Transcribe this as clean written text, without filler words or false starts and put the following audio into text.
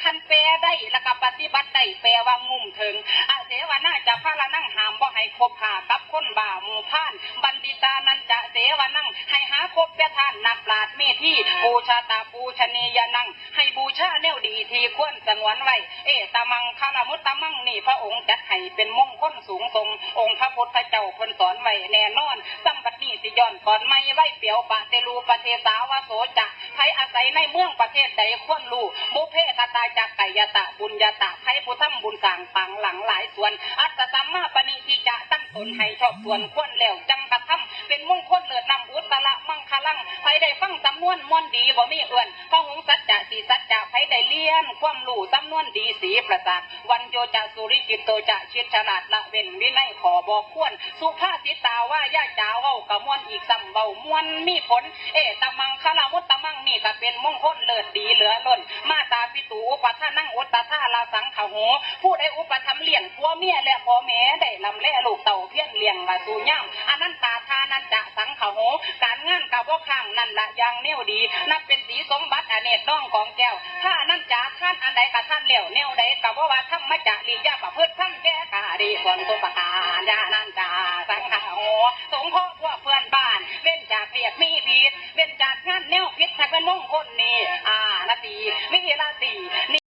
คันแปลได้แล้วก็ปฏิบัติได้แปลว่างุ่มถึงอาเสวนาจะพาละนั่งหามบ่ให้คบหากับคนบ่าหมู่พานบัณฑิตานันจะเสวนั่งให้หาคบแต่ท่านนักปราชญ์เมธีบูชาตาปูชนียนังให้บูชาแนวดีที่ควรสงวนไว้ตะมังคาลมุตตะมังนี่พระองค์จัดให้เป็นมงคลสูงทรงองค์พระพุทธเจ้าเพิ่นสอนไว้แน่นอนสัมบัดนี้สิย้อนก่อนไม่ไว้เปียวปะเตลูปะเทสาวโสจะไผอาศัยในเมืองประเทศใดควรรู้บุเพตตาจักไกยตะบุญญาตะไผผู้ทำบุญสร้างปังหลังหลายส่วนอัตตสัมมาปณิทิจะตั้งตนให้ชอบส่วนควรแล้วจังกระทำเป็นมงคลเลิศนำอุตตระมังคลังไผได้ฟังสำนวนม่วนดีบ่มีเอื่นพระหงสัจจะสีสัจจะไผได้เลี้ยนความรู้สำนวนดีสีประสาทวันโยจะสุริจิตโตจะชิดฉลาดละเว้นวินัยขอบอกควรสุภาษิตาว่าย่าจ๋าเว้ากะม่วนอีกซ้ำเว้าม่วนมีผลตะมังคละมุตตะมังนี่ก็เป็นมงคลเลิศดีเหลือล้นมาตาปิตูอุปทานั่งอุตตาลาสังขโหผู้ใดอุปถัมภ์เลี้ยงผัวเมียและพ่อแม่ได้ลำแลลูกเต่าเพี้ยนเลี้ยงมาสู่ย่ำอนันตาทานันจะสังขโหการงานกับว่าข้างนั่นละอย่างแนวดีนับเป็นสีสมบัติอเนกน้องของแก้วถ้านั่นจะท่านอันใดกับท่านเหลวแนวใดกับว่าธรรมจารียาประพฤติธรรมแก่กาดีส่วนตัวประการญาณ